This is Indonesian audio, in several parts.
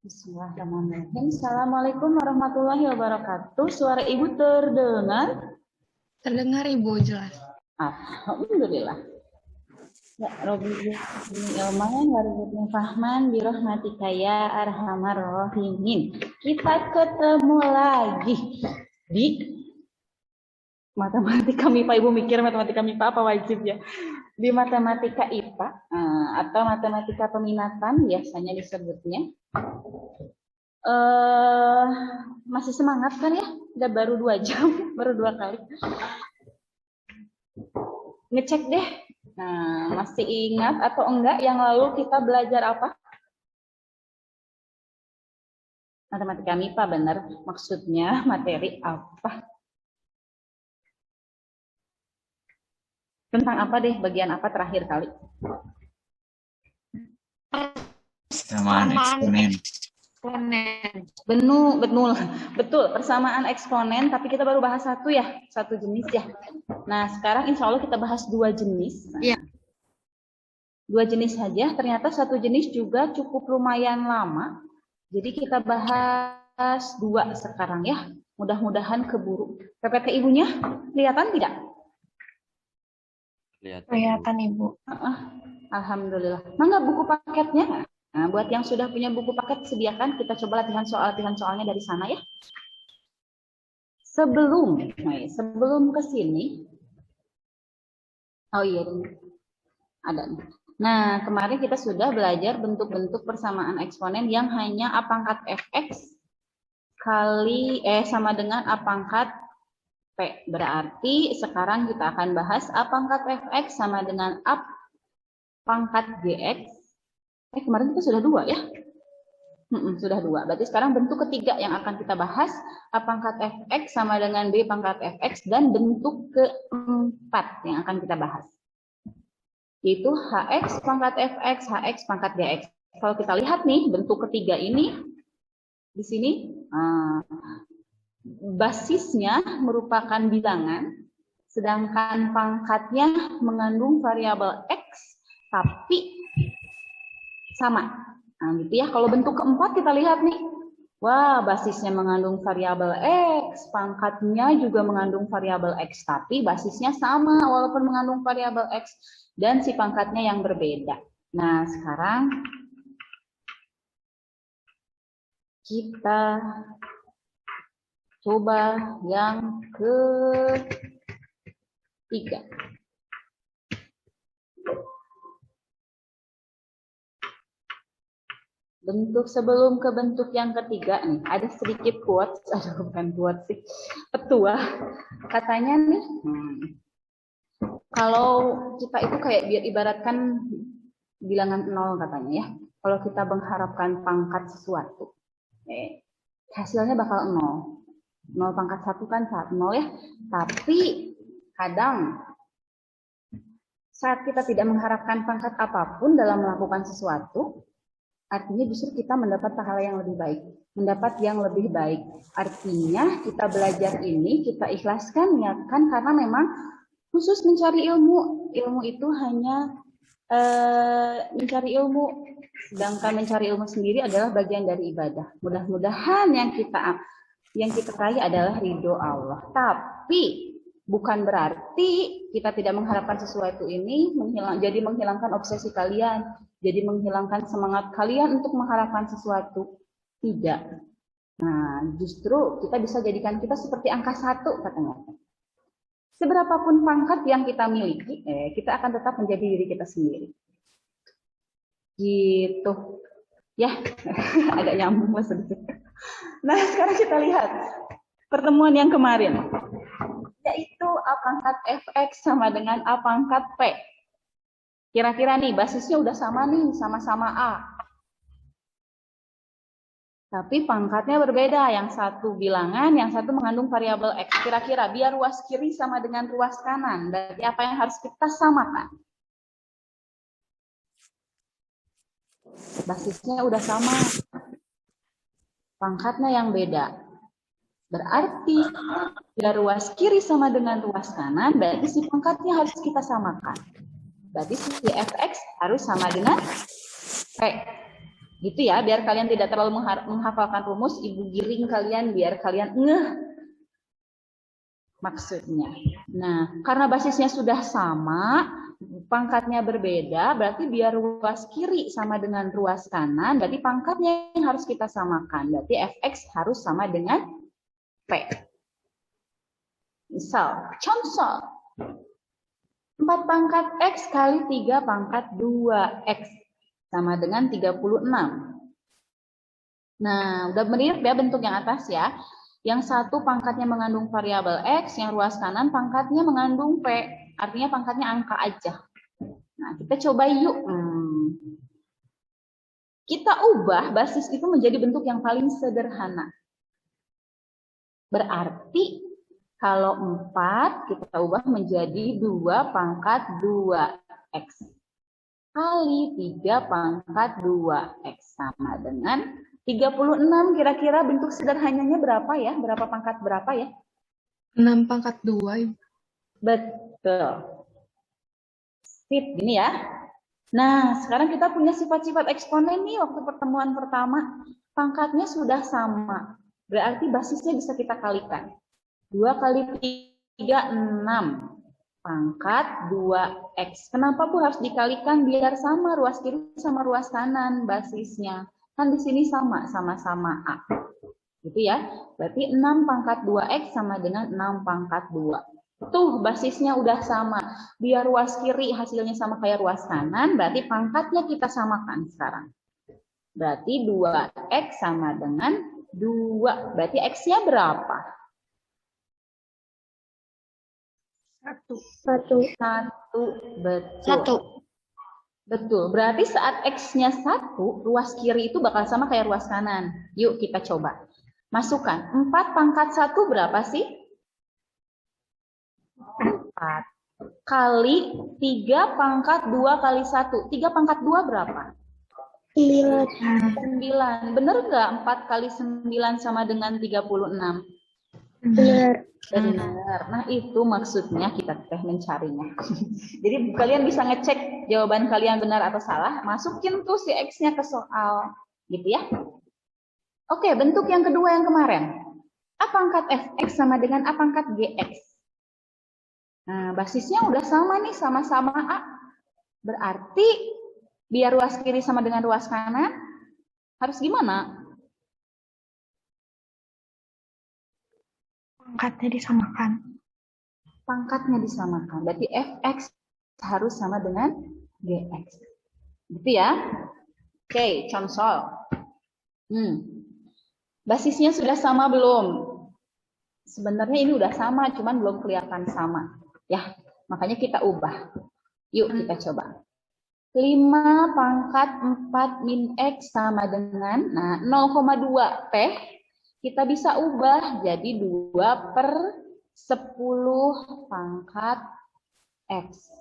Bismillahirrahmanirrahim. Assalamualaikum warahmatullahi wabarakatuh. Suara Ibu terdengar? Terdengar Ibu jelas. Alhamdulillah. Ya Rabbi ilman warzuqni fahman birahmatika ya arhamar rahimin. Kita ketemu lagi di matematika MIPA. Ibu mikir matematika MIPA apa wajib ya? Di matematika IPA atau matematika peminatan biasanya disebutnya. Masih semangat kan ya? Udah baru 2 jam, baru 2 kali. Ngecek deh. Nah, masih ingat atau enggak yang lalu kita belajar apa? Matematika MIPA, benar. Maksudnya materi apa? Tentang apa deh? Bagian apa terakhir kali? Persamaan eksponen. Betul, persamaan eksponen, tapi kita baru bahas satu ya, satu jenis ya. Nah, sekarang insya Allah kita bahas 2 jenis. Iya. 2 jenis saja, ternyata satu jenis juga cukup lumayan lama. Jadi kita bahas 2 sekarang ya. Mudah-mudahan keburu. PPT ibunya kelihatan tidak? Kelihatan Ibu. Alhamdulillah. Mangga buku paketnya. Nah, buat yang sudah punya buku paket sediakan, kita coba latihan soalnya dari sana ya. Sebelum ke sini, oh iya, ada. Nah, kemarin kita sudah belajar bentuk-bentuk persamaan eksponen yang hanya A pangkat fx kali sama dengan A pangkat P. Berarti sekarang kita akan bahas A pangkat fx sama dengan A pangkat gx. Kemarin kita sudah 2 ya? Sudah 2. Berarti sekarang bentuk ketiga yang akan kita bahas, A pangkat fx sama dengan B pangkat fx, dan bentuk keempat yang akan kita bahas, yaitu hx pangkat fx, hx pangkat gx. Kalau kita lihat nih, bentuk ketiga ini, di sini, basisnya merupakan bilangan, sedangkan pangkatnya mengandung variabel x, tapi sama. Nah, gitu ya. Kalau bentuk keempat kita lihat nih. Wah, basisnya mengandung variabel x, pangkatnya juga mengandung variabel x, tapi basisnya sama walaupun mengandung variabel x dan si pangkatnya yang berbeda. Nah, sekarang kita coba yang ketiga. Bentuk sebelum ke bentuk yang ketiga nih, ada sedikit quotes, bukan quotes sih, petuah. Katanya nih, kalau kita itu kayak ibaratkan bilangan 0 katanya ya. Kalau kita mengharapkan pangkat sesuatu, hasilnya bakal 0. 0 pangkat 1 kan 0 ya. Tapi kadang saat kita tidak mengharapkan pangkat apapun dalam melakukan sesuatu, artinya justru kita mendapat pahala yang lebih baik, mendapat yang lebih baik. Artinya kita belajar ini, kita ikhlaskan ya kan, karena memang khusus mencari ilmu. Ilmu itu hanya mencari ilmu, sedangkan mencari ilmu sendiri adalah bagian dari ibadah. Mudah-mudahan yang kita raih adalah ridho Allah. Tapi bukan berarti kita tidak mengharapkan sesuatu ini jadi menghilangkan obsesi kalian, jadi menghilangkan semangat kalian untuk mengharapkan sesuatu. Tidak. Nah, justru kita bisa jadikan kita seperti angka 1 katanya. Seberapapun pangkat yang kita miliki, kita akan tetap menjadi diri kita sendiri. Gitu. Ya, agak nyambung sedikit. Nah, sekarang kita lihat pertemuan yang kemarin, yaitu A pangkat fx sama dengan A pangkat p. Kira-kira nih, basisnya udah sama nih, sama-sama A. Tapi pangkatnya berbeda, yang satu bilangan, yang satu mengandung variabel x. Kira-kira biar ruas kiri sama dengan ruas kanan, berarti apa yang harus kita samakan? Basisnya udah sama, pangkatnya yang beda. Berarti bila ruas kiri sama dengan ruas kanan, berarti si pangkatnya harus kita samakan. Berarti si fx harus sama dengan p. Gitu ya, biar kalian tidak terlalu menghafalkan rumus, ibu giring kalian biar kalian ngeh maksudnya. Nah, karena basisnya sudah sama, pangkatnya berbeda, berarti biar ruas kiri sama dengan ruas kanan, berarti pangkatnya yang harus kita samakan. Berarti fx harus sama dengan p. Misal, contoh 4 pangkat x kali 3 pangkat 2x sama dengan 36. Nah, udah mirip ya bentuk yang atas ya. Yang satu pangkatnya mengandung variabel x, yang ruas kanan pangkatnya mengandung p. Artinya pangkatnya angka aja. Nah, kita coba yuk. Kita ubah basis itu menjadi bentuk yang paling sederhana. Berarti kalau 4 kita ubah menjadi 2 pangkat 2x. Kali 3 pangkat 2x sama dengan 36. Kira-kira bentuk sederhananya berapa ya? Berapa pangkat berapa ya? 6 pangkat 2, Ibu. Betul. Sip, gini ya. Nah, sekarang kita punya sifat-sifat eksponen nih waktu pertemuan pertama. Pangkatnya sudah sama. Berarti basisnya bisa kita kalikan. 2 kali 3, 6. Pangkat 2x. Kenapa Bu harus dikalikan biar sama ruas kiri sama ruas kanan basisnya? Kan di sini sama-sama A. Gitu ya. Berarti 6 pangkat 2x sama dengan 6 pangkat 2. Tuh basisnya udah sama. Biar ruas kiri hasilnya sama kayak ruas kanan, berarti pangkatnya kita samakan sekarang. Berarti 2x sama dengan 2. Berarti x-nya berapa? 1. Betul. Betul. Berarti saat x-nya 1, ruas kiri itu bakal sama kayak ruas kanan. Yuk kita coba. Masukkan. 4 pangkat 1 berapa sih? 4. Kali 3 pangkat 2 kali 1. 3 pangkat 2 berapa? 9. Bener nggak 4 kali 9 sama dengan 36? Benar. Benar. Nah, itu maksudnya kita mencarinya. Jadi kalian bisa ngecek jawaban kalian benar atau salah, masukin tuh si X-nya ke soal. Gitu ya. Oke, bentuk yang kedua yang kemarin. A pangkat Fx sama dengan A pangkat Gx. Nah, basisnya udah sama nih, sama-sama A. Berarti, biar ruas kiri sama dengan ruas kanan, harus gimana? Pangkatnya disamakan. Pangkatnya disamakan. Berarti Fx harus sama dengan Gx. Gitu ya. Oke, contoh. Basisnya sudah sama belum? Sebenarnya ini udah sama, cuman belum kelihatan sama. Ya, makanya kita ubah. Yuk kita coba. 5 pangkat 4 min X sama dengan, nah 0,2 T. Kita bisa ubah jadi 2 per 10 pangkat X.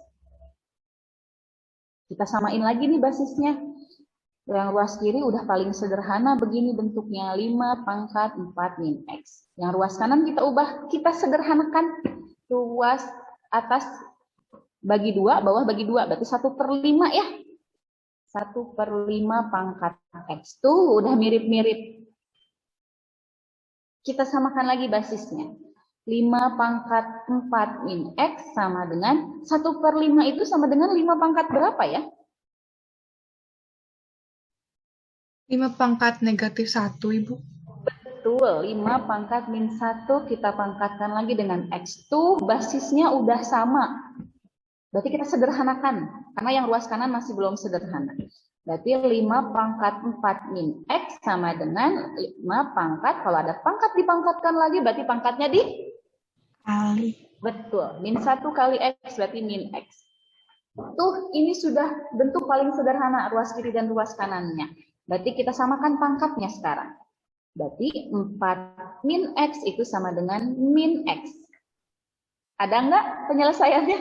Kita samain lagi nih basisnya. Yang ruas kiri udah paling sederhana begini bentuknya. 5 pangkat 4 min X. Yang ruas kanan kita ubah, kita sederhanakan. Ruas atas bagi 2, bawah bagi 2. Berarti 1 per 5 ya. 1 per 5 pangkat X. Tuh udah mirip-mirip. Kita samakan lagi basisnya. 5 pangkat 4 min X sama dengan 1 per 5 itu sama dengan 5 pangkat berapa ya? 5 pangkat negatif 1, Ibu. Betul, 5 pangkat min 1 kita pangkatkan lagi dengan X. Tuh basisnya udah sama. Berarti kita sederhanakan. Karena yang ruas kanan masih belum sederhana. Berarti 5 pangkat 4 min X sama dengan 5 pangkat. Kalau ada pangkat dipangkatkan lagi, berarti pangkatnya Kali. Betul. Min 1 kali X berarti min X. Tuh, ini sudah bentuk paling sederhana. Ruas kiri dan ruas kanannya. Berarti kita samakan pangkatnya sekarang. Berarti 4 min X itu sama dengan min X. Ada nggak penyelesaiannya?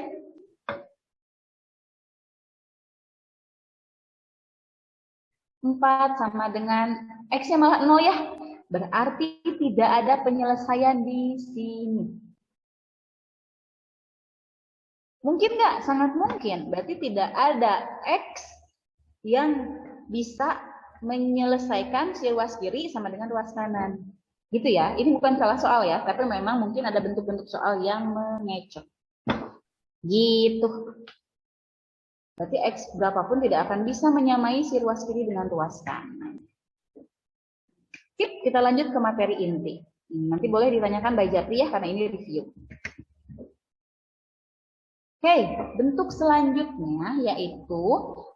4 sama dengan X-nya malah 0 ya. Berarti tidak ada penyelesaian di sini. Mungkin nggak? Sangat mungkin. Berarti tidak ada X yang bisa menyelesaikan si ruas kiri sama dengan ruas kanan. Gitu ya. Ini bukan salah soal ya, tapi memang mungkin ada bentuk-bentuk soal yang mengecoh. Gitu. Berarti X berapapun tidak akan bisa menyamai si ruas kiri dengan ruas kanan. Kita lanjut ke materi inti. Nanti boleh ditanyakan by Japri ya, karena ini review. Oke, bentuk selanjutnya yaitu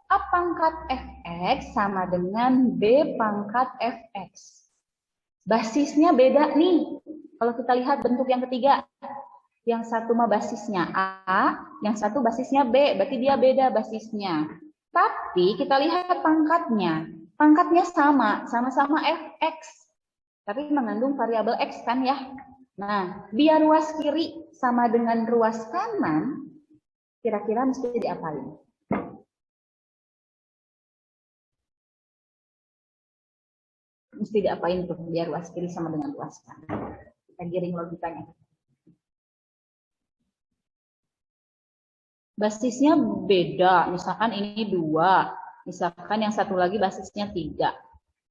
A pangkat Fx sama dengan B pangkat Fx. Basisnya beda nih. Kalau kita lihat bentuk yang ketiga, yang satu mah basisnya A, yang satu basisnya B, berarti dia beda basisnya. Tapi kita lihat pangkatnya. Pangkatnya sama-sama Fx. Tapi mengandung variabel X kan ya. Nah, biar ruas kiri sama dengan ruas kanan, kira-kira mesti diapain? Mesti diapain tuh biar ruas kiri sama dengan ruas kanan? Kita giring logikanya. Basisnya beda, misalkan ini 2, misalkan yang satu lagi basisnya 3.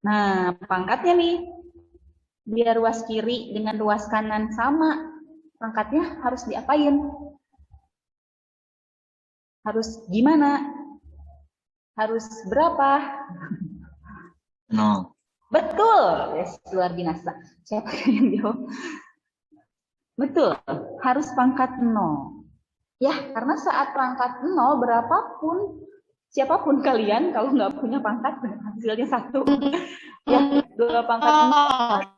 Nah, pangkatnya nih, biar ruas kiri dengan ruas kanan sama, pangkatnya harus diapain? Harus gimana? Harus berapa? 0. Betul, yes, luar biasa. Siapa yang jawab? Betul, harus pangkat 0. Ya, karena saat pangkat 0 berapapun, siapapun kalian kalau nggak punya pangkat hasilnya 1. Ya, 2 pangkat 0.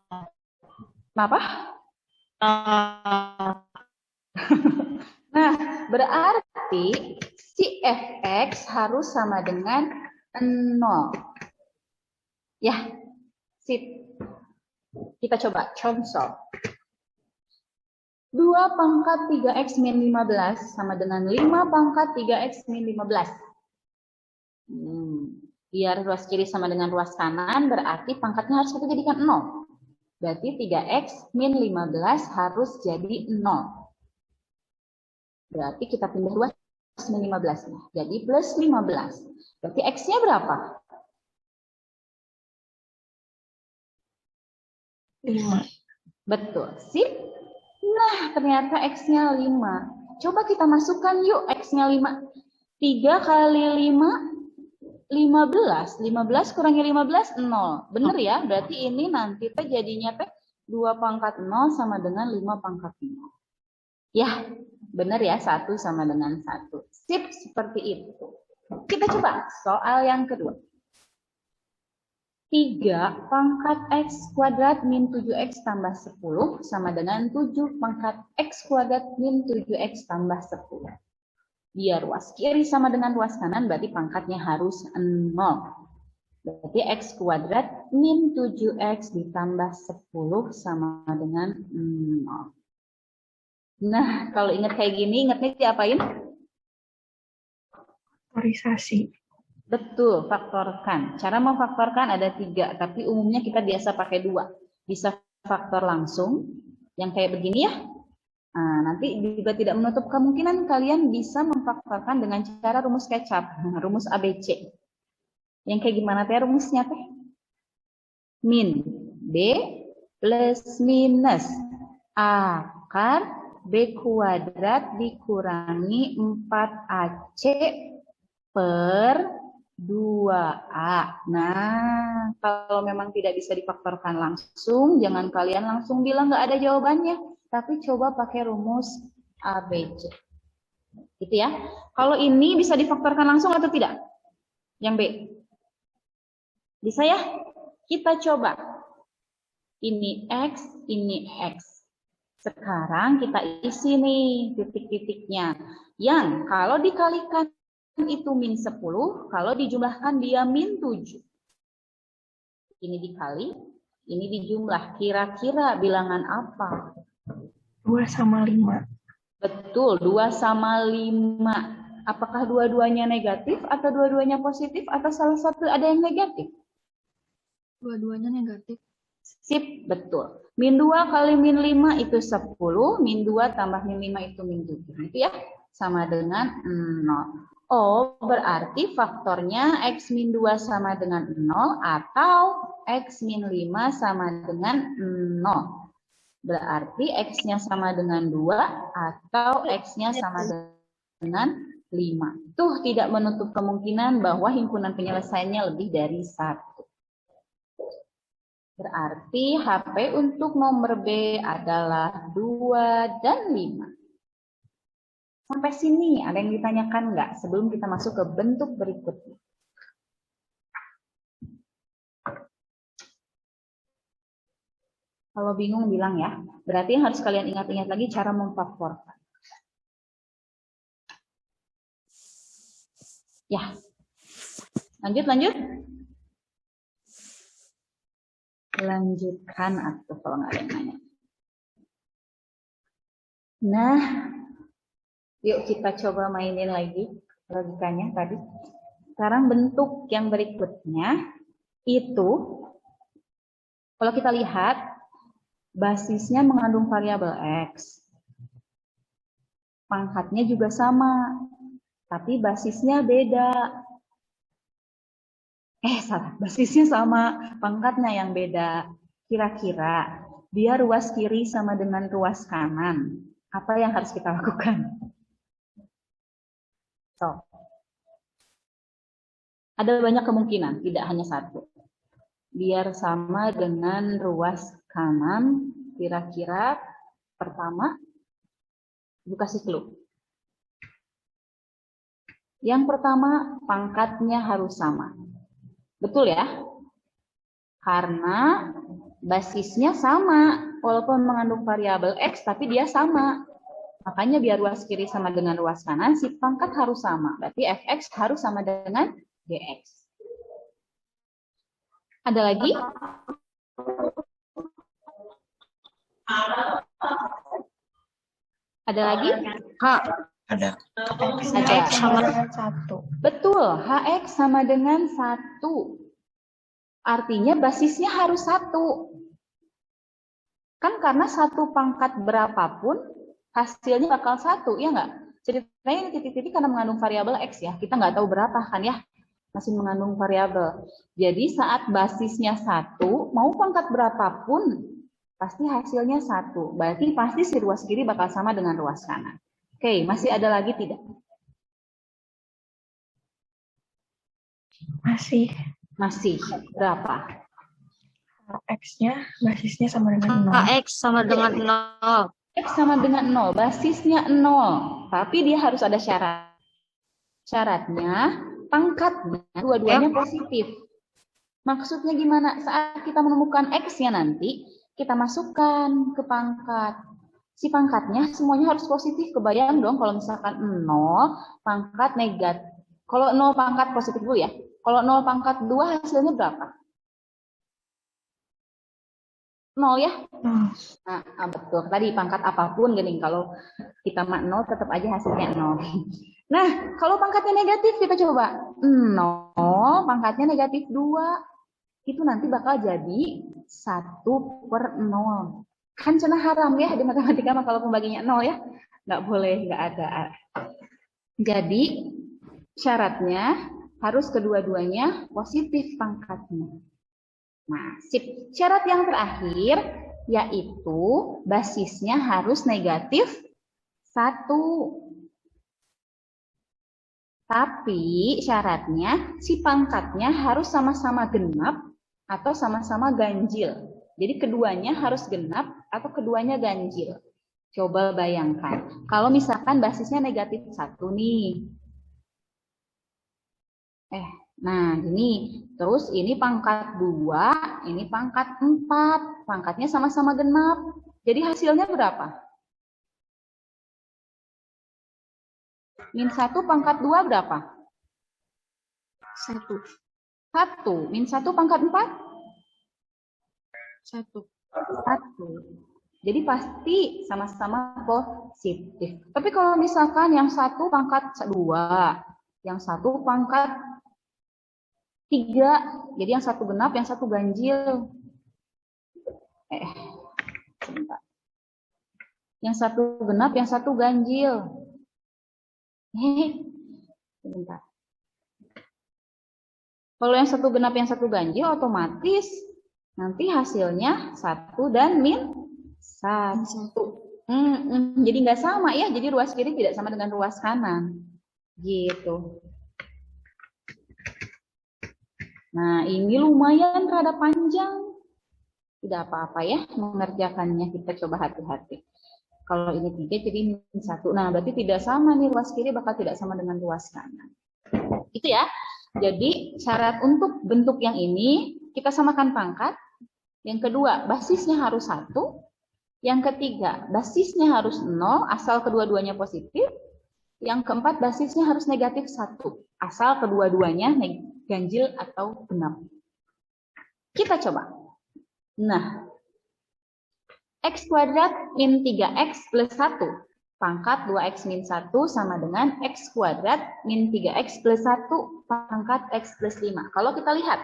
Kenapa? Nah, berarti si Fx harus sama dengan 0. Ya, sip. Kita coba contoh. 2 pangkat 3x min 15 sama dengan 5 pangkat 3x min 15. Biar ruas kiri sama dengan ruas kanan, berarti pangkatnya harus kita jadikan 0. Berarti 3x min 15 harus jadi 0. Berarti kita pindah ruas min 15. Jadi plus 15. Berarti x-nya berapa? 5. Betul, sip. Nah, ternyata X-nya 5. Coba kita masukkan yuk X-nya 5. 3 kali 5, 15. 15 kurangi 15, 0. Bener ya? Berarti ini nanti teh jadinya teh 2 pangkat 0 sama dengan 5 pangkat 0. Ya, bener ya? 1 sama dengan 1. Sip, seperti itu. Kita coba soal yang kedua. 3 pangkat x kuadrat min 7x tambah 10 sama dengan 7 pangkat x kuadrat min 7x tambah 10. Biar ruas kiri sama dengan ruas kanan, berarti pangkatnya harus 0. Berarti x kuadrat min 7x ditambah 10 sama dengan 0. Nah, kalau ingat kayak gini, ingatnya diapain? Faktorisasi. Betul, faktorkan. Cara memfaktorkan ada 3, tapi umumnya kita biasa pakai 2. Bisa faktor langsung, yang kayak begini ya. Nah, nanti juga tidak menutup kemungkinan kalian bisa memfaktorkan dengan cara rumus kecap, rumus ABC. Yang kayak gimana teh rumusnya teh? Min B plus minus akar B kuadrat dikurangi 4AC per 2A. Nah, kalau memang tidak bisa difaktorkan langsung, jangan kalian langsung bilang nggak ada jawabannya, tapi coba pakai rumus ABC. Gitu ya. Kalau ini bisa difaktorkan langsung atau tidak? Yang B. Bisa ya? Kita coba. Ini X, ini X. Sekarang kita isi nih titik-titiknya. Yang kalau dikalikan itu min 10, kalau dijumlahkan dia min 7. Ini dikali, ini dijumlah. Kira-kira bilangan apa? 2 sama 5. Betul, 2 sama 5. Apakah dua-duanya negatif atau dua-duanya positif atau salah satu ada yang negatif? Dua-duanya negatif. Sip, betul. Min 2 kali min 5 itu 10, min 2 tambah min 5 itu min 7. Gitu ya. sama dengan 0. Oh, berarti faktornya X min 2 sama dengan 0 atau X min 5 sama dengan 0. Berarti X-nya sama dengan 2 atau X-nya sama dengan 5. Tuh tidak menutup kemungkinan bahwa himpunan penyelesaiannya lebih dari 1. Berarti HP untuk nomor B adalah 2 dan 5. Sampai sini ada yang ditanyakan nggak sebelum kita masuk ke bentuk berikutnya? Kalau bingung bilang ya. Berarti yang harus kalian ingat-ingat lagi cara memfaktorkan. Ya. Lanjut. Lanjutkan atau kalau nggak ada yang nanya. Nah, yuk kita coba mainin lagi logikanya tadi. Sekarang bentuk yang berikutnya itu, kalau kita lihat, basisnya mengandung variabel X. Pangkatnya juga sama, tapi basisnya beda. Salah, basisnya sama, pangkatnya yang beda. Kira-kira dia ruas kiri sama dengan ruas kanan. Apa yang harus kita lakukan? So, ada banyak kemungkinan, tidak hanya satu. Biar sama dengan ruas kanan, kira-kira pertama, kasih clue. Yang pertama, pangkatnya harus sama. Betul ya? Karena basisnya sama, walaupun mengandung variabel X, tapi dia sama. Makanya biar ruas kiri sama dengan ruas kanan, si pangkat harus sama. Berarti Fx harus sama dengan Gx. Ada lagi? Ada lagi? Ada. Hx sama dengan 1. Betul, Hx sama dengan 1. Artinya basisnya harus 1. Kan karena satu pangkat berapapun, hasilnya bakal 1, ya nggak? Ceritanya ini titik-titik karena mengandung variabel X ya. Kita nggak tahu berapa kan ya. Masih mengandung variabel. Jadi saat basisnya 1, mau pangkat berapapun, pasti hasilnya 1. Berarti pasti si ruas kiri bakal sama dengan ruas kanan. Oke, masih ada lagi tidak? Masih. Berapa? X-nya basisnya sama dengan 0. X sama dengan 0. X sama dengan 0, basisnya 0. Tapi dia harus ada syarat. Syaratnya, pangkatnya dua-duanya positif. Maksudnya gimana? Saat kita menemukan X-nya nanti, kita masukkan ke pangkat. Si pangkatnya semuanya harus positif. Kebayang dong kalau misalkan 0 pangkat negatif. Kalau 0 pangkat positif dulu ya. Kalau 0 pangkat 2 hasilnya berapa? 0 ya? Nah, betul. Tadi pangkat apapun gini, kalau kita mak 0 tetap aja hasilnya 0. Nah, kalau pangkatnya negatif kita coba. 0 pangkatnya negatif 2. Itu nanti bakal jadi 1/0. Kan cenah haram ya di matematika mah kalau pembaginya 0 ya. Nggak boleh, nggak ada. Jadi syaratnya harus kedua-duanya positif pangkatnya. Nah, syarat yang terakhir yaitu basisnya harus negatif 1. Tapi syaratnya si pangkatnya harus sama-sama genap atau sama-sama ganjil. Jadi keduanya harus genap atau keduanya ganjil. Coba bayangkan, kalau misalkan basisnya negatif 1 nih. Nah, gini. Terus ini pangkat 2, ini pangkat 4. Pangkatnya sama-sama genap. Jadi hasilnya berapa? Min 1 pangkat 2 berapa? 1. 1. Min 1 pangkat 4? 1. 1. Jadi pasti sama-sama positif. Tapi kalau misalkan yang 1 pangkat 2, yang 1 pangkat 3, jadi yang 1 genap, yang 1 ganjil. Sebentar. Yang 1 genap, yang 1 ganjil. Sebentar. Kalau yang satu genap yang satu ganjil otomatis nanti hasilnya 1 dan min 1. Jadi nggak sama ya. Jadi ruas kiri tidak sama dengan ruas kanan. Gitu. Nah, ini lumayan rada panjang. Tidak apa-apa ya mengerjakannya. Kita coba hati-hati. Kalau ini 3 jadi ini 1. Nah, berarti tidak sama nih, ruas kiri bakal tidak sama dengan ruas kanan. Itu ya. Jadi syarat untuk bentuk yang ini kita samakan pangkat. Yang kedua, basisnya harus 1. Yang ketiga, basisnya harus 0 asal kedua-duanya positif. Yang keempat, basisnya harus negatif 1 asal kedua-duanya ganjil atau genap. Kita coba. Nah, X kuadrat min 3X plus 1 pangkat 2X min 1 sama dengan X kuadrat min 3X plus 1 pangkat X plus 5. Kalau kita lihat,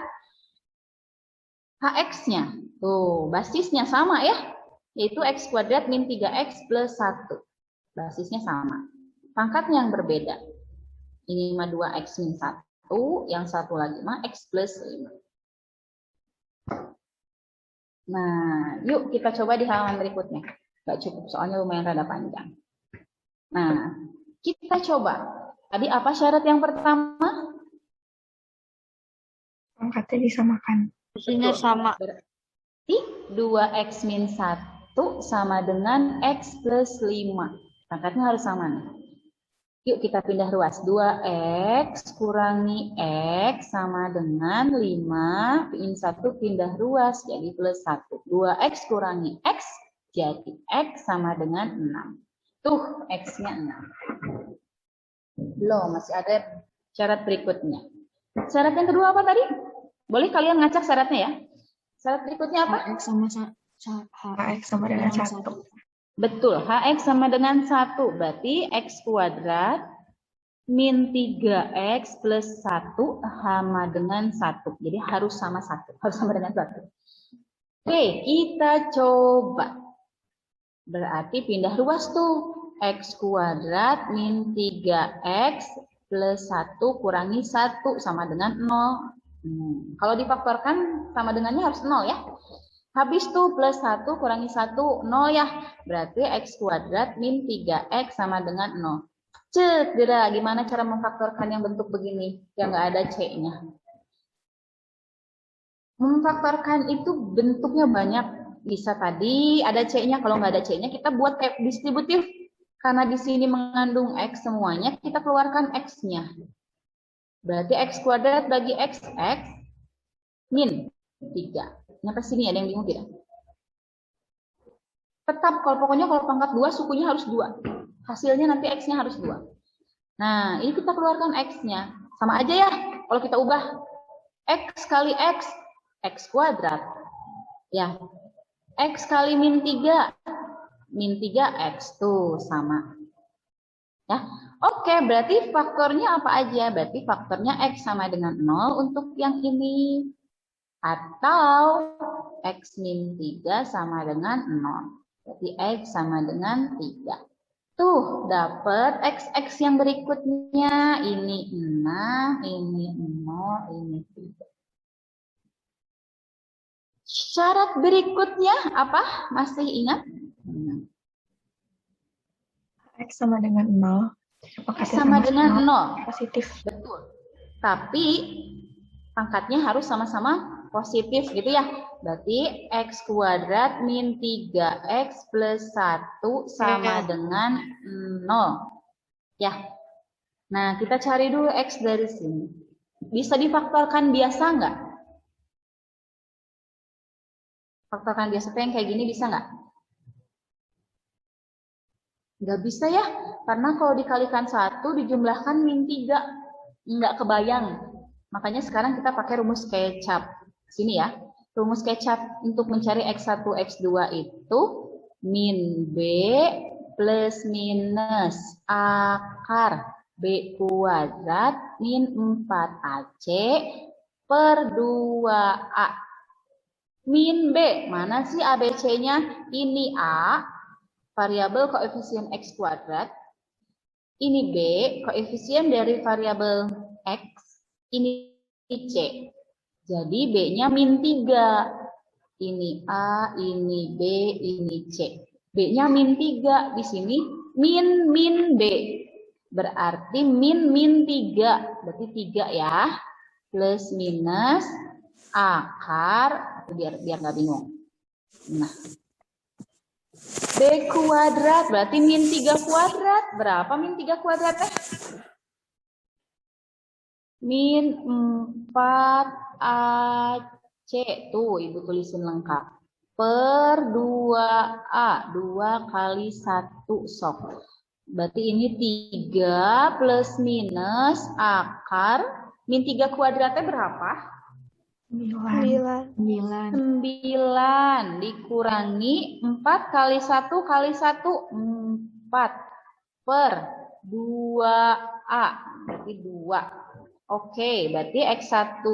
HX-nya, tuh basisnya sama ya, yaitu X kuadrat min 3X plus 1. Basisnya sama. Pangkatnya yang berbeda. Ini mah 2X min 1, yang satu lagi mah X plus 5. Nah, yuk kita coba di halaman berikutnya. Gak cukup, soalnya lumayan rada panjang. Nah, kita coba. Tadi apa syarat yang pertama? Pangkatnya disamakan. Isinya sama. Berarti 2X min 1 sama dengan X plus 5. Pangkatnya harus sama nih. Yuk kita pindah ruas. 2X kurangi X sama dengan 5. Min 1 pindah ruas jadi plus 1. 2X kurangi X jadi X sama dengan 6. Tuh, X-nya 6. Belum, masih ada syarat berikutnya. Syarat yang kedua apa tadi? Boleh kalian ngacak syaratnya ya. Syarat berikutnya apa? HX sama dengan 1. Betul, HX sama dengan 1. Berarti X kuadrat min 3X plus 1 sama dengan 1. Jadi harus sama 1. Harus sama dengan 1. Oke, kita coba. Berarti pindah ruas tuh. X kuadrat min 3X plus 1 kurangi 1 sama dengan 0. Kalau difaktorkan sama dengannya harus 0 ya. Habis tuh plus 1 kurangi 1, 0 ya. Berarti X kuadrat min 3X sama dengan 0. Cedera, gimana cara memfaktorkan yang bentuk begini? Yang nggak ada C-nya. Memfaktorkan itu bentuknya banyak. Bisa tadi ada C-nya, kalau nggak ada C-nya kita buat kayak distributif. Karena di sini mengandung X semuanya, kita keluarkan X-nya. Berarti X kuadrat bagi X min 3. Nyampe sini ada yang bingung tidak? Tetap, pokoknya kalau pangkat 2, sukunya harus 2. Hasilnya nanti X-nya harus 2. Nah, ini kita keluarkan X-nya. Sama aja ya, kalau kita ubah. X kali X, X kuadrat. Ya, X kali min 3. Min 3X tuh sama. Ya, oke, berarti faktornya apa aja? Berarti faktornya X sama dengan 0 untuk yang ini. Atau X min 3 sama dengan 0. Berarti X sama dengan 3. Tuh, dapat X yang berikutnya. Ini 6, ini 0, ini 3. Syarat berikutnya apa? Masih ingat? X sama dengan 0. X sama dengan 0. Positif. Betul. Tapi pangkatnya harus sama-sama positif gitu ya. Berarti X kuadrat min 3X plus 1 sama dengan 0. Ya. Nah, kita cari dulu X dari sini. Bisa difaktorkan biasa nggak? Faktorkan biasa yang kayak gini bisa nggak? Nggak bisa ya, karena kalau dikalikan 1 dijumlahkan min 3. Nggak kebayang. Makanya sekarang kita pakai rumus kecap. Sini ya, rumus kecap untuk mencari X1, X2 itu min B plus minus akar B kuadrat min 4AC per 2A. Min B, mana sih ABC-nya? Ini A, variabel koefisien X kuadrat. Ini B, koefisien dari variabel X, ini C. Jadi B-nya min 3. Ini A, ini B, ini C. B-nya min 3. Di sini min B. Berarti min 3. Berarti 3 ya. Plus minus akar. Biar nggak bingung. Nah. B kuadrat. Berarti min 3 kuadrat. Berapa min 3 kuadrat teh? Min 4AC. Tuh, Ibu tulisin lengkap. Per 2A. 2 kali 1 sok. Berarti ini 3 plus minus akar. Min 3 kuadratnya berapa? 9. 9 dikurangi 4 kali 1 kali 1. 4 per 2A. Berarti 2. Oke, berarti X1,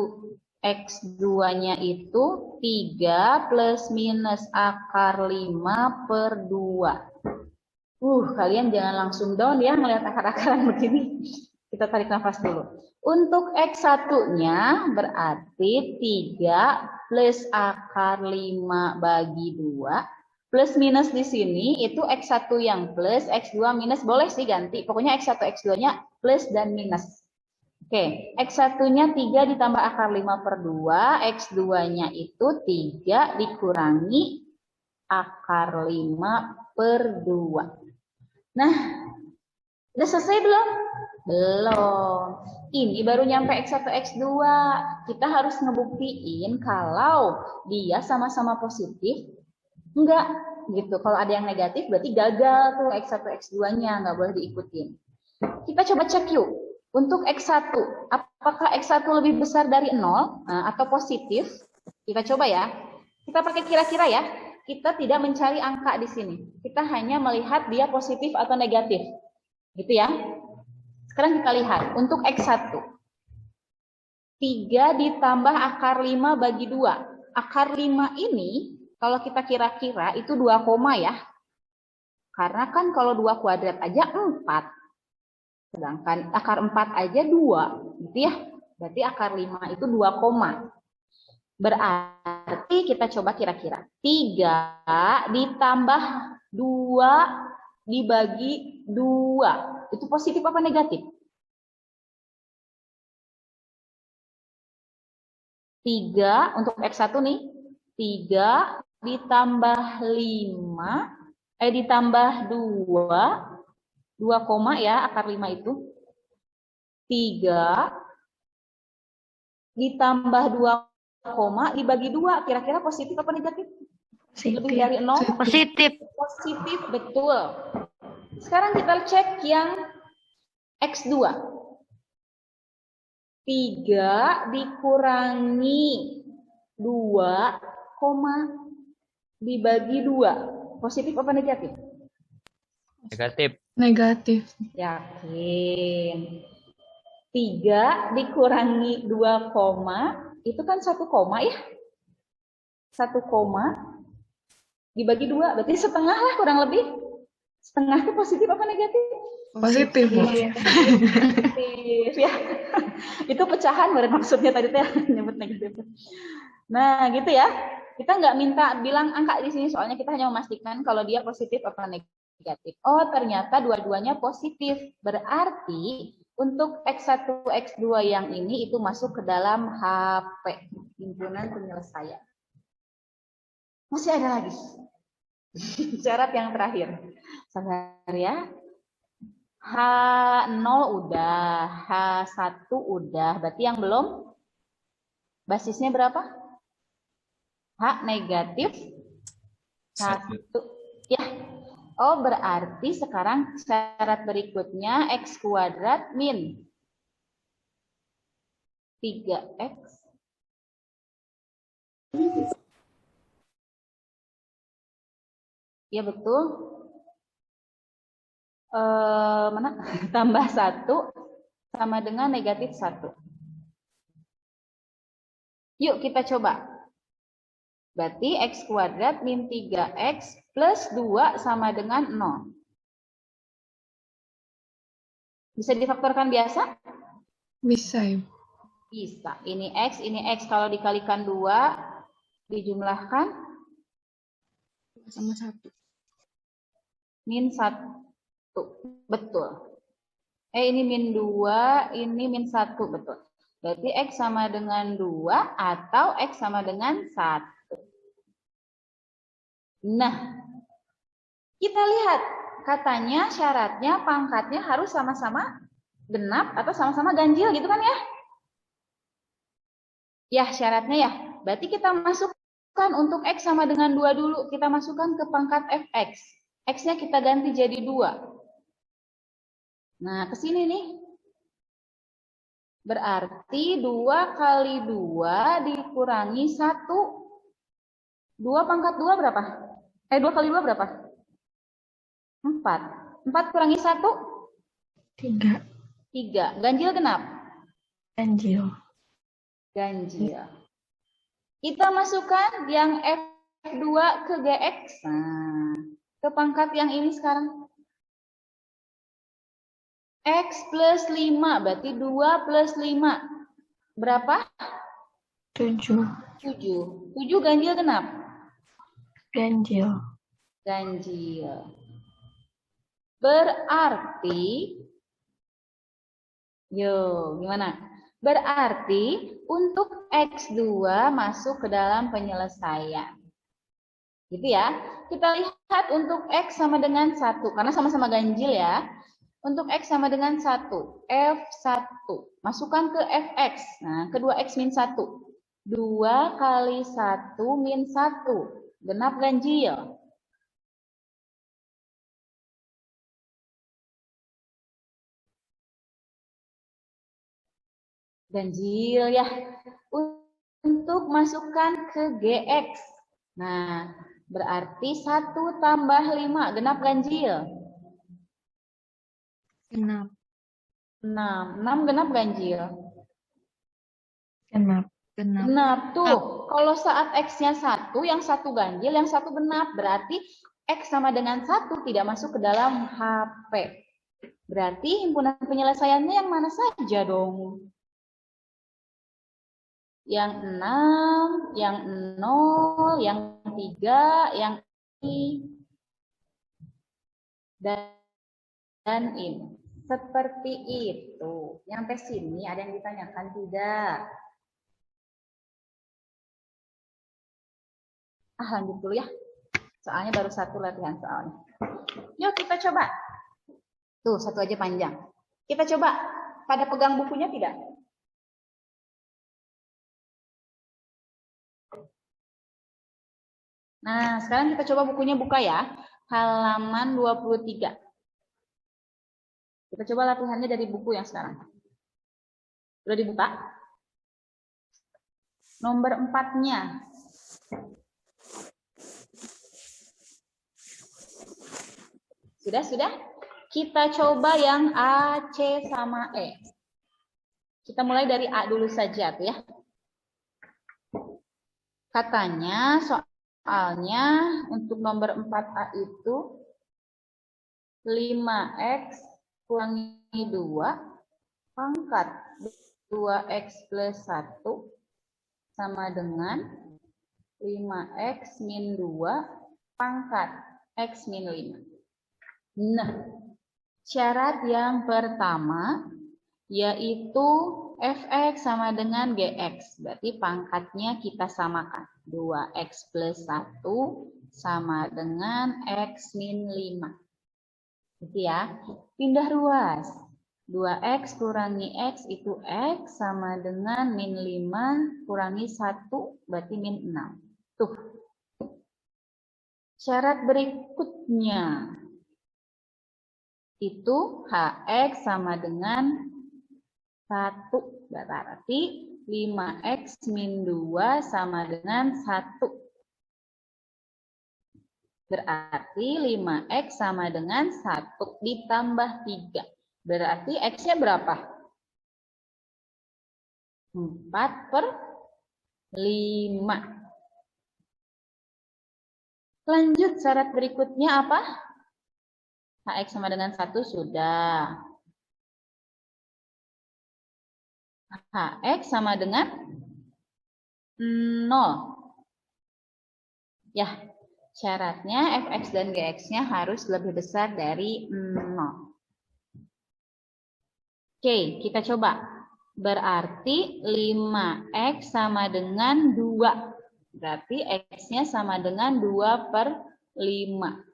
X2-nya itu 3 plus minus akar 5 per 2. Kalian jangan langsung down ya ngelihat akar-akaran begini. Kita tarik nafas dulu. Untuk X1-nya berarti 3 plus akar 5 bagi 2. Plus minus di sini itu X1 yang plus, X2 minus. Boleh sih ganti. Pokoknya X1, X2-nya plus dan minus. Oke, X1-nya 3 ditambah akar 5 per 2, X2-nya itu 3 dikurangi akar 5 per 2. Nah, udah selesai belum? Belum. Ini baru nyampe X1, X2. Kita harus ngebuktiin kalau dia sama-sama positif, enggak gitu. Kalau ada yang negatif berarti gagal tuh X1, X2-nya, nggak boleh diikutin. Kita coba cek yuk. Untuk X1, apakah X1 lebih besar dari 0 atau positif? Kita coba ya. Kita pakai kira-kira ya. Kita tidak mencari angka di sini. Kita hanya melihat dia positif atau negatif. Gitu ya. Sekarang kita lihat. Untuk X1. 3 ditambah akar 5 bagi 2. Akar 5 ini, kalau kita kira-kira itu 2 koma ya. Karena kan kalau 2 kuadrat aja 4. Sedangkan akar 4 aja 2, gitu ya. Berarti akar 5 itu 2 koma. Berarti kita coba kira-kira. 3 ditambah 2 dibagi 2. Itu positif apa negatif? 3 untuk X1 nih. 3 ditambah 5, ditambah 2. 2 koma ya, akar 5 itu. 3 ditambah 2 koma dibagi 2. Kira-kira positif apa negatif? Lebih dari 0? Positif. Positif, betul. Sekarang kita cek yang X2. 3 dikurangi 2 koma dibagi 2. Positif apa negatif? Negatif. Negatif. Yakin. 3 dikurangi 2 koma, itu kan 1 koma ya. 1 koma dibagi 2, berarti setengah lah kurang lebih. Setengah itu positif apa negatif? Positif. Positif ya. Itu pecahan baru maksudnya tadi teh nyebut negatif. Nah, gitu ya. Kita nggak minta bilang angka di sini, soalnya kita hanya memastikan kalau dia positif apa negatif. Oh, ternyata dua-duanya positif. Berarti untuk X1, X2 yang ini itu masuk ke dalam HP, himpunan penyelesaian. Masih ada lagi. Syarat yang terakhir. Sabar ya. H0 udah, H1 udah. Berarti yang belum? Basisnya berapa? H negatif 1. Ya. Oh, berarti sekarang syarat berikutnya X kuadrat min 3X. Ya, betul. Mana? Tambah 1 sama dengan negatif 1. Yuk kita coba. Berarti X kuadrat min 3X plus 2 sama dengan 0. Bisa difaktorkan biasa? Bisa, Ibu. Bisa. Ini X kalau dikalikan 2, dijumlahkan Sama 1. min 1. Betul. Ini min 2, ini min 1. Betul. Berarti X sama dengan 2 atau X sama dengan 1. Nah, kita lihat. Katanya syaratnya pangkatnya harus sama-sama genap atau sama-sama ganjil gitu kan ya? Ya, syaratnya ya. Berarti kita masukkan untuk X sama dengan 2 dulu. Kita masukkan ke pangkat Fx. X-nya kita ganti jadi 2. Nah, ke sini nih. Berarti 2 kali 2 dikurangi 1. 2 pangkat 2 berapa? 2 kali 2 berapa? 4. 4 kurangi 1? 3. 3. Ganjil genap? Ganjil. Ganjil. Kita masukkan yang F2 ke GX. Nah, ke pangkat yang ini sekarang. X plus 5, berarti 2 plus 5. Berapa? 7. 7. 7 ganjil genap? Ganjil. Ganjil. Berarti, gimana? Berarti untuk X2 masuk ke dalam penyelesaian. Gitu ya. Kita lihat untuk X sama dengan 1. Karena sama-sama ganjil ya. Untuk X sama dengan 1. F1. Masukkan ke Fx. Nah, kedua X min 1. 2 kali 1 min 1. Genap ganjil. Ganjil ya. Untuk masukkan ke GX. Nah, berarti 1 tambah 5. Genap ganjil. Genap. 6. 6 genap ganjil. Genap. Genap. Genap. Tuh, kalau saat X-nya 1, yang 1 ganjil, yang 1 genap. Berarti X sama dengan 1 tidak masuk ke dalam HP. Berarti himpunan penyelesaiannya yang mana saja dong? Yang 6, yang 0, yang 3, yang ini, dan ini. Seperti itu. Nyampe sini ada yang ditanyakan tidak? Lanjut dulu ya. Soalnya baru 1 latihan soalnya. Yuk kita coba. Tuh, 1 aja panjang. Kita coba. Pada pegang bukunya tidak? Nah, sekarang kita coba bukunya buka ya. Halaman 23. Kita coba latihannya dari buku yang sekarang. Sudah dibuka? Nomor 4-nya. Sudah? Kita coba yang A, C, sama E. Kita mulai dari A dulu saja tuh ya. Katanya soalnya untuk nomor 4A itu 5X kurangi 2 pangkat 2X plus 1 sama dengan 5X min 2 pangkat X min 5. Nah, syarat yang pertama yaitu Fx sama dengan Gx. Berarti pangkatnya kita samakan. 2x plus 1 sama dengan x min 5. Gitu ya. Pindah ruas. 2x kurangi x itu x sama dengan min 5 kurangi 1 berarti min 6. Tuh. Syarat berikutnya itu hx sama dengan 1. Berarti 5x min 2 sama dengan 1. Berarti 5x sama dengan 1 ditambah 3. Berarti x-nya berapa? 4/5. Lanjut syarat berikutnya apa? Hx sama dengan 1 sudah. Hx sama dengan 0. Ya, syaratnya fx dan gx-nya harus lebih besar dari 0. Oke, kita coba. Berarti 5x sama dengan 2. Berarti x-nya sama dengan 2/5.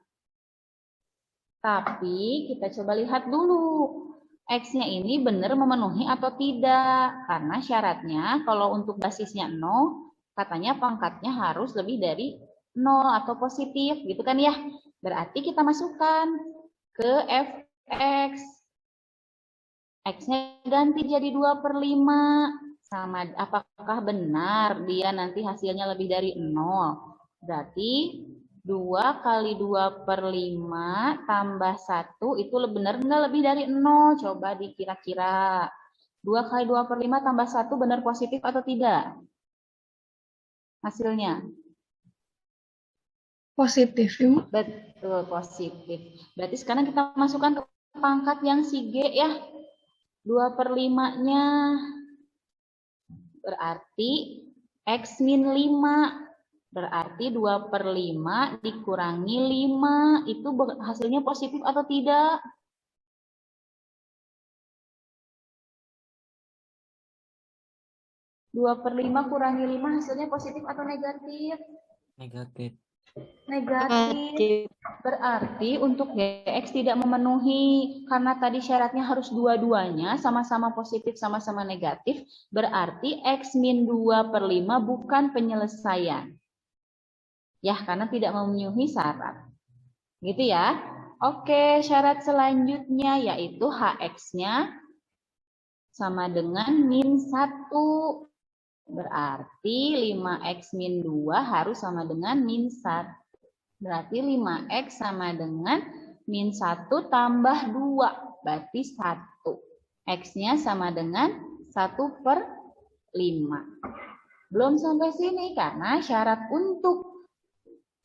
Tapi kita coba lihat dulu. X-nya ini benar memenuhi atau tidak. Karena syaratnya kalau untuk basisnya 0, katanya pangkatnya harus lebih dari 0 atau positif. Gitu kan ya. Berarti kita masukkan ke fx. X-nya ganti jadi 2/5. Sama, apakah benar dia nanti hasilnya lebih dari 0? Berarti 2 kali 2/5 tambah 1 itu benar-benar lebih dari 0. Coba dikira-kira. 2 kali 2/5 tambah 1 benar positif atau tidak? Hasilnya? Positif, Ibu. Betul, positif. Berarti sekarang kita masukkan ke pangkat yang si G ya. 2/5-nya. Berarti X min 5. Berarti 2/5 dikurangi 5. Itu hasilnya positif atau tidak? Dua per 5 kurangi 5 hasilnya positif atau negatif? Negatif. Negatif. Berarti untuk Gx tidak memenuhi. Karena tadi syaratnya harus dua-duanya sama-sama positif, sama-sama negatif. Berarti X min 2/5 bukan penyelesaian. Ya, karena tidak memenuhi syarat. Gitu ya. Oke, syarat selanjutnya yaitu Hx-nya sama dengan min 1. Berarti 5x min 2 harus sama dengan min 1. Berarti 5x sama dengan min 1 tambah 2. Berarti 1. X-nya sama dengan 1/5. Belum sampai sini karena syarat untuk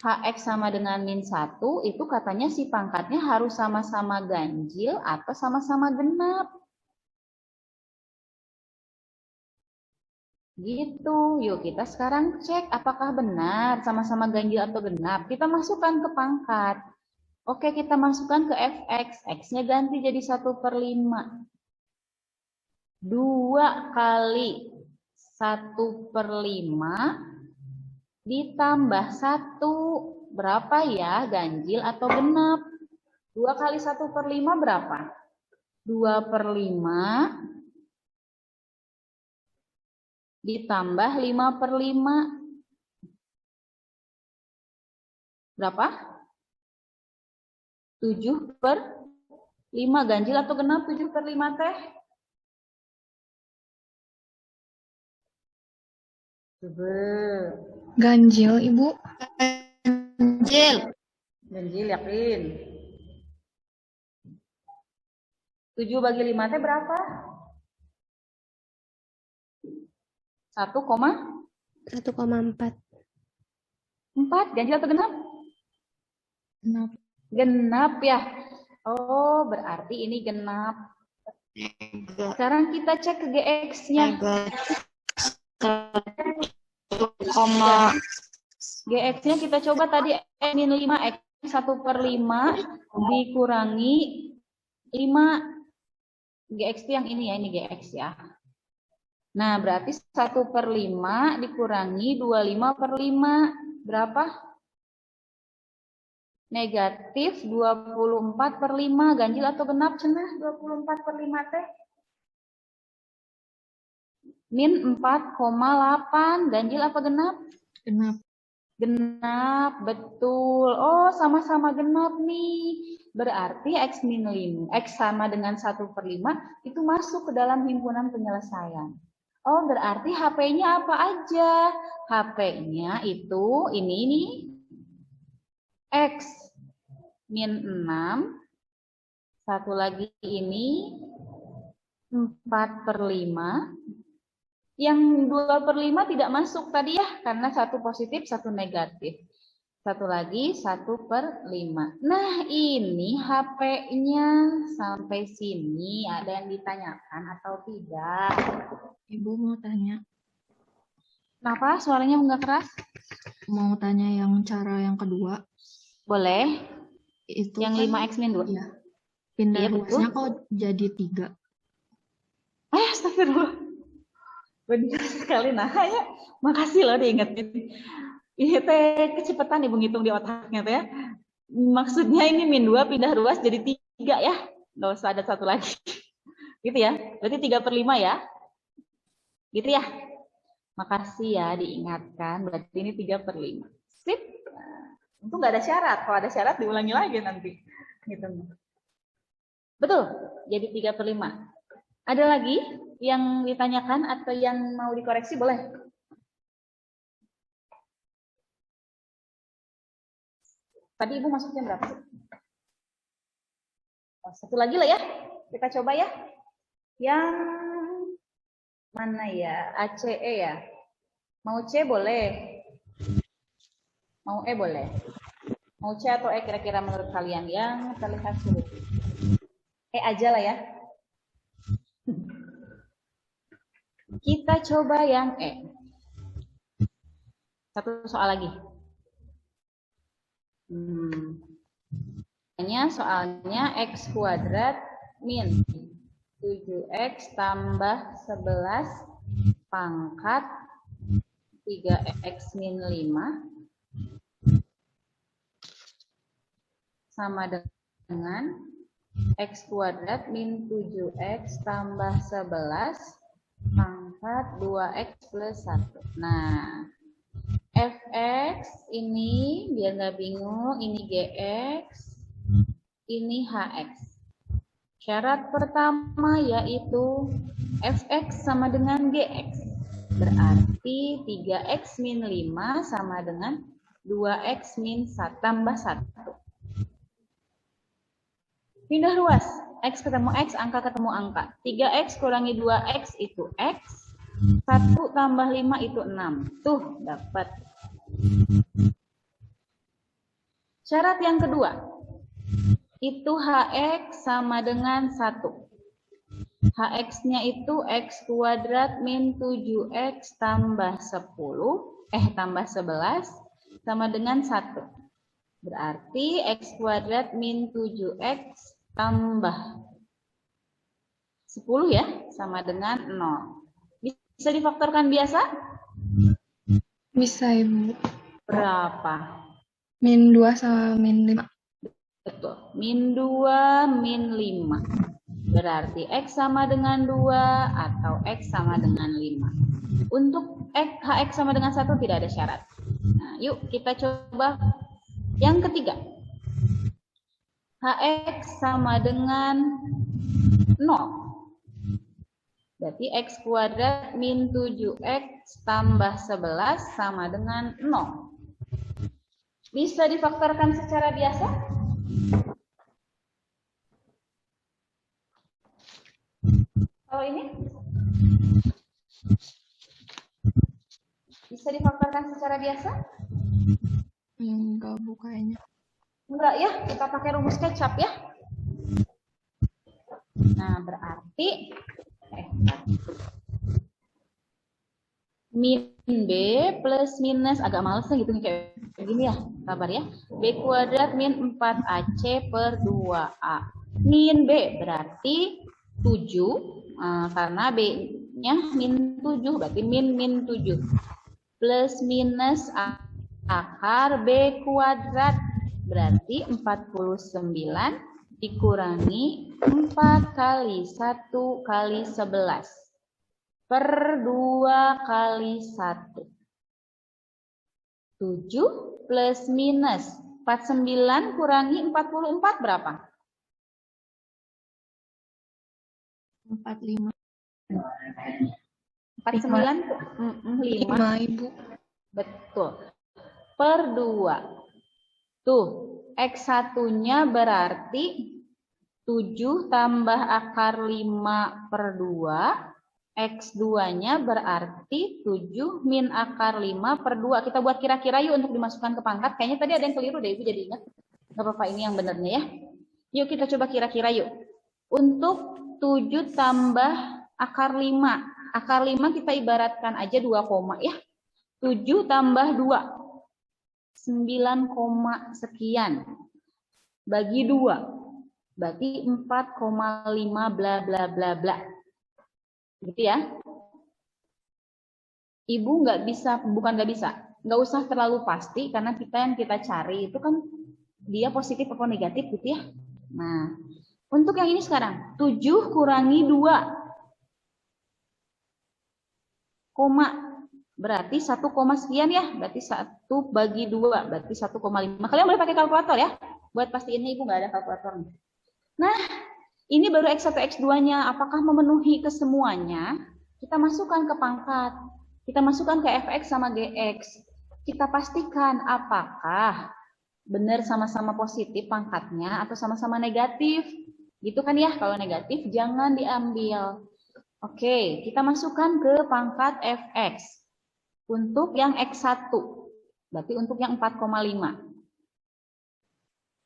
Hx sama dengan min 1 itu katanya si pangkatnya harus sama-sama ganjil atau sama-sama genap. Gitu. Yuk kita sekarang cek apakah benar sama-sama ganjil atau genap. Kita masukkan ke pangkat. Oke, kita masukkan ke fx. X-nya ganti jadi 1/5. 2 kali 1/5 ditambah 1. Berapa ya, ganjil atau genap? 2 kali 1/5 berapa? 2/5 ditambah 5/5. Berapa? 7/5. Ganjil atau genap 7/5 teh? Coba. Ganjil, Ibu. Ganjil. Ganjil yakin. 7 bagi 5 teh berapa? 1,4. 4. Ganjil atau genap? Genap. Genap ya. Oh, berarti ini genap. Sekarang kita cek ke GX-nya. GX-nya kita coba tadi min 5x 1/5 dikurangi 5. GX itu yang ini ya, ini GX ya. Nah, berarti 1/5 dikurangi 25/5. Berapa? Negatif 24/5. Ganjil atau genap cenah 24/5 teh? Min 4,8. Ganjil apa genap? Genap. Genap, betul. Oh, sama-sama genap nih. Berarti X min 5, X sama dengan 1/5 itu masuk ke dalam himpunan penyelesaian. Oh, berarti HP-nya apa aja? HP-nya itu ini nih. X min 6. Satu lagi ini 4/5. Yang 2/5 tidak masuk tadi ya, karena 1 positif, 1 negatif. Satu lagi 1/5. Nah, ini HP-nya sampai sini ada yang ditanyakan atau tidak? Ibu mau tanya. Kenapa suaranya nggak keras? Mau tanya yang cara yang kedua. Boleh. Itu Yang kan, 5X min 2. ya, pindah Iya, ruasnya betul. kok jadi 3. Astagfirullah. Benar sekali. Nah, ya. Makasih loh diingetin. Iya teh kecepatan Ibu ngitung di otaknya teh. Maksudnya ini min 2 pindah ruas jadi 3 ya. Nggak usah ada satu lagi. Gitu ya. Berarti 3/5 ya. Gitu ya. Makasih ya diingatkan. Berarti ini 3/5. Sip. Itu nggak ada syarat. Kalau ada syarat diulangi lagi nanti. Gitu. Betul. Jadi 3/5. Ada lagi yang ditanyakan atau yang mau dikoreksi boleh? Tadi Ibu masuknya berapa sih? Oh, satu lagi lah ya. Kita coba ya. Yang mana ya? ACE ya. Mau C boleh. Mau E boleh. Mau C atau E kira-kira menurut kalian yang terlihat sulit? E aja lah ya. Kita coba yang E. Satu soal lagi. Soalnya X kuadrat min 7X tambah 11 pangkat 3X min 5 sama dengan X kuadrat min 7X tambah 11 pangkat 2X plus 1. Nah, Fx ini biar nggak bingung, ini Gx, ini Hx. Syarat pertama yaitu Fx sama dengan Gx. Berarti 3X min 5 sama dengan 2X min 1 tambah 1. Pindah ruas, X ketemu X, angka ketemu angka. 3X kurangi 2X itu X. 1 tambah 5 itu 6. Tuh, dapat. Syarat yang kedua. Itu Hx sama dengan 1. Hx-nya itu X kuadrat min 7X tambah 11 sama dengan 1. Berarti X kuadrat min 7X tambah 10 ya, sama dengan 0. Bisa difaktorkan biasa? Bisa, Ibu. Berapa? Min 2 sama min 5. Betul. Min 2, min 5. Berarti X sama dengan 2 atau X sama dengan 5. Untuk Hx sama dengan 1 tidak ada syarat. Nah, yuk kita coba yang ketiga. Hx sama dengan 0. Berarti X kuadrat min 7X tambah 11 sama dengan 0. Bisa difaktorkan secara biasa? Kalau ini? Bisa difaktorkan secara biasa? Enggak, Bu, kayaknya. Enggak ya, kita pakai rumus kecap ya. Nah, berarti min B plus minus, agak males nih gitu kayak gini ya, sabar ya. B kuadrat min 4AC per 2A. Min B berarti 7, karena B-nya min 7, berarti min 7. Plus minus akar B kuadrat, berarti 49 dikurangi 4 kali 1 kali 11 per 2 kali 1. 7 plus minus 49 kurangi 44 berapa? 45. 49 5, Ibu. Betul. Per 2. Tuh, X1-nya berarti 7 tambah akar 5 per 2. X2-nya berarti 7 min akar 5 per 2. Kita buat kira-kira yuk untuk dimasukkan ke pangkat. Kayaknya tadi ada yang keliru deh, Ibu jadi ingat. Gak apa-apa, ini yang benernya ya. Yuk kita coba kira-kira yuk. Untuk 7 tambah akar 5. akar 5 kita ibaratkan aja 2 koma ya. 7 tambah 2. 9 koma sekian. Bagi 2. Berarti 4,5 bla bla bla bla. Gitu ya. Ibu nggak bisa, bukan nggak bisa. Nggak usah terlalu pasti karena yang kita cari itu kan dia positif atau negatif gitu ya. Nah, untuk yang ini sekarang 7 kurangi 2 koma berarti 1 koma sekian ya, berarti 1 bagi 2 berarti 1,5. Kalian boleh pakai kalkulator ya, buat pastiinnya ibu nggak ada kalkulatornya. Nah, ini baru X1 X2-nya, apakah memenuhi kesemuanya? Kita masukkan ke pangkat, kita masukkan ke fx sama gx, kita pastikan apakah benar sama-sama positif pangkatnya atau sama-sama negatif. Gitu kan ya, kalau negatif jangan diambil. Oke, kita masukkan ke pangkat fx. Untuk yang x1, berarti untuk yang 4,5.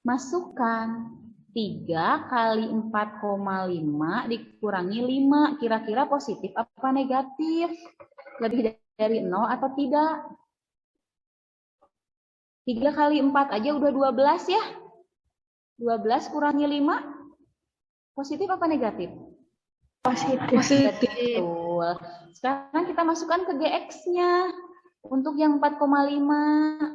Masukkan 3 kali 4,5 dikurangi 5. Kira-kira positif apa negatif? Lebih dari 0 atau tidak? 3 kali 4 aja udah 12 ya. 12 kurangi 5. Positif apa negatif? Positif. Betul. Sekarang kita masukkan ke GX-nya. Untuk yang 4,5.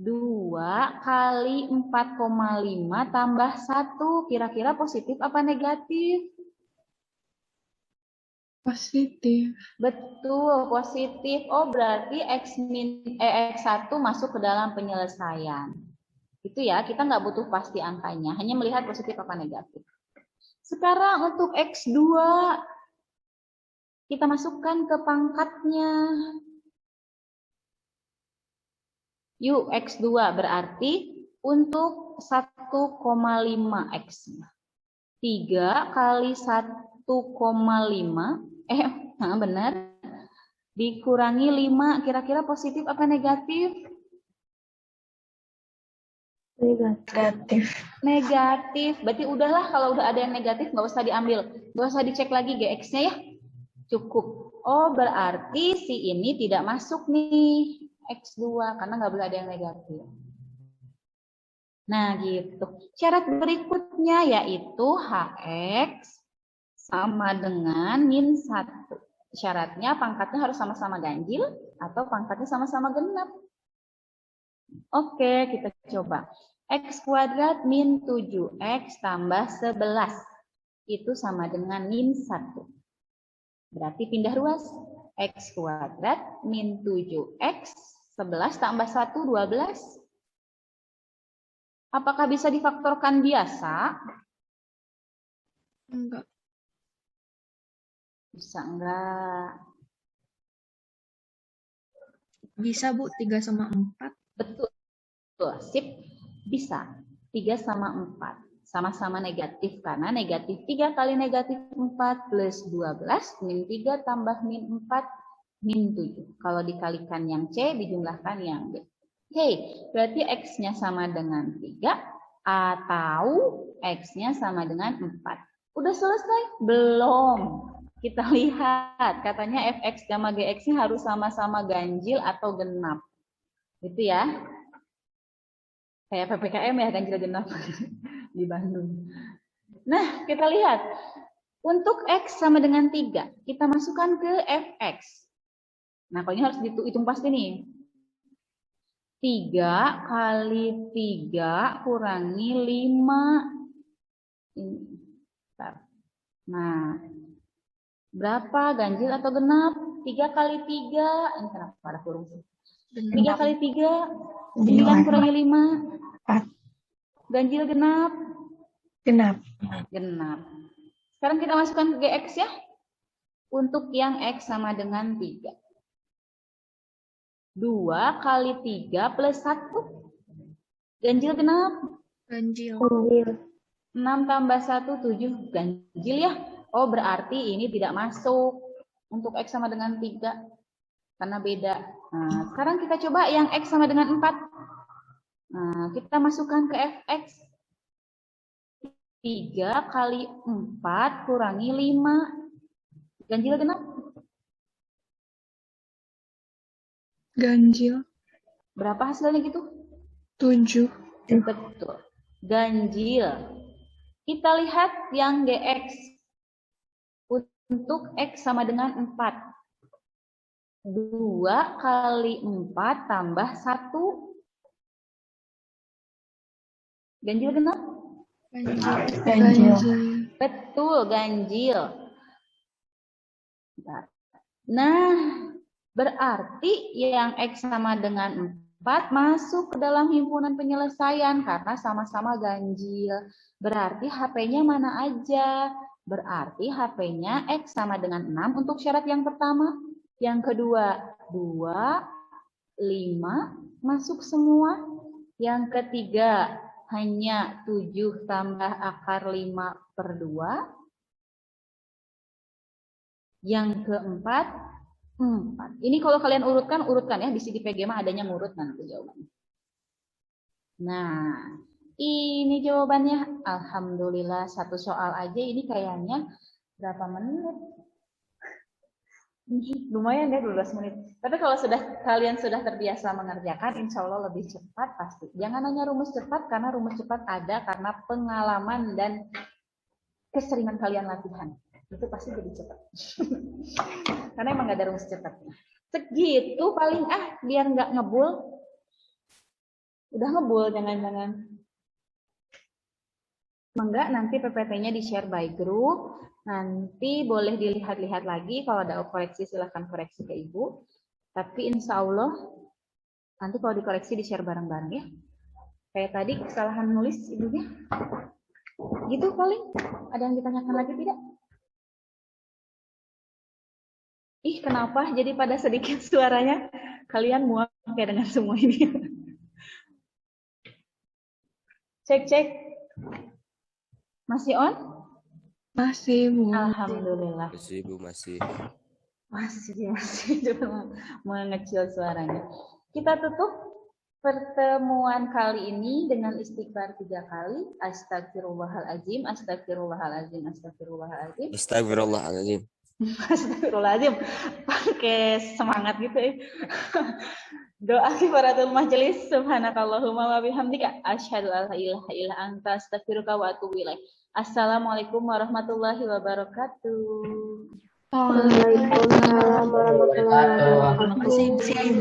2 kali 4,5 tambah 1. Kira-kira positif apa negatif? Positif. Betul, positif. Oh, berarti X1 masuk ke dalam penyelesaian. Itu ya, kita nggak butuh pasti angkanya. Hanya melihat positif apa negatif. Sekarang untuk X2, kita masukkan ke pangkatnya. Yuk, X2 berarti untuk 1,5 X. 3 kali 1,5, benar. Dikurangi 5, kira-kira positif apa negatif? Negatif. Negatif. Berarti udahlah kalau udah ada yang negatif nggak usah diambil. Nggak usah dicek lagi GX-nya ya. Cukup. Oh, berarti si ini tidak masuk nih. X2 karena nggak boleh ada yang negatif. Nah, gitu. Syarat berikutnya yaitu HX sama dengan min 1. Syaratnya pangkatnya harus sama-sama ganjil atau pangkatnya sama-sama genap. Oke, kita coba. X kuadrat min 7X tambah 11. Itu sama dengan min 1. Berarti pindah ruas. X kuadrat min 7X 11 tambah 1, 12. Apakah bisa difaktorkan biasa? Enggak. Bisa enggak? Bisa, Bu, 3 sama 4. Betul. Sip. Bisa. 3 sama 4. Sama-sama negatif karena negatif 3 kali negatif 4 plus 12 min 3 tambah min 4 min 7. Kalau dikalikan yang C dijumlahkan yang B. Oke, berarti X-nya sama dengan 3 atau X-nya sama dengan 4. Udah selesai? Belum. Kita lihat, katanya fx sama gx-nya harus sama-sama ganjil atau genap. Gitu ya. Kayak PPKM ya, ganjil genap di Bandung. Nah, kita lihat. Untuk X sama dengan 3, kita masukkan ke fx. Nah, kalau ini harus dihitung pasti nih. 3 kali 3 kurangi 5. Nah, berapa ganjil atau genap? 3 kali 3. Ini kenapa ada kurung sih? 3 kali 3. 9 kurangi 5. 4. Ganjil genap. Genap. Genap. Sekarang kita masukkan ke GX ya. Untuk yang X sama dengan 3. 2 kali 3 plus 1. Ganjil genap. Ganjil. 6 tambah 1, 7. Ganjil ya. Oh, berarti ini tidak masuk untuk X sama dengan 3. Karena beda. Nah, sekarang kita coba yang X sama dengan 4. Nah, kita masukkan ke fx. 3 kali 4 kurangi 5. Ganjil genap? Ganjil. Berapa hasilnya gitu? 7. Betul. Ganjil. Kita lihat yang GX. Untuk X sama dengan 4. 2 kali 4 tambah 1. Ganjil genap? Ganjil. Betul, ganjil. Nah, berarti yang X sama dengan 4 masuk ke dalam himpunan penyelesaian karena sama-sama ganjil. Berarti HP-nya mana aja? Berarti HP-nya X sama dengan 6 untuk syarat yang pertama. Yang kedua, 2, 5 masuk semua. Yang ketiga, hanya 7 tambah akar 5 per 2. Yang keempat, 4. Ini kalau kalian urutkan ya. Di sini PG mah adanya ngurut nanti jawabannya. Nah, ini jawabannya. Alhamdulillah, satu soal aja ini kayaknya berapa menit? Lumayan ya 12 menit. Tapi kalau kalian sudah terbiasa mengerjakan, insya Allah lebih cepat pasti. Jangan hanya rumus cepat, karena rumus cepat ada karena pengalaman dan keseringan kalian latihan. Itu pasti jadi cepat. Karena emang gak ada rumus cepatnya. Segitu paling biar nggak ngebul. Udah ngebul, jangan-jangan. Enggak, nanti PPT-nya di-share by group. Nanti boleh dilihat-lihat lagi. Kalau ada koreksi, silahkan koreksi ke Ibu. Tapi insya Allah, nanti kalau dikoreksi di-share bareng-bareng ya. Kayak tadi, kesalahan nulis Ibunya. Gitu paling. Ada yang ditanyakan lagi tidak? Ih, kenapa jadi pada sedikit suaranya? Kalian muak ya dengan semua ini. Cek. Masih on? Masih, Bu. Alhamdulillah. Masih, Bu, masih. Masih cuma mengecil suaranya. Kita tutup pertemuan kali ini dengan istighfar 3 kali. Astagfirullahaladzim, astagfirullahaladzim, astagfirullahaladzim. Astagfirullahaladzim. Astagfirullahaladzim. Pakai semangat gitu ya. Doa kifaratul majelis. Subhanakallahumma wa bihamdika asyhadu an la ilaha illa anta astaghfiruka wa atubu ilaik. Assalamualaikum warahmatullahi wabarakatuh. Waalaikumsalam warahmatullahi wabarakatuh. Terima kasih.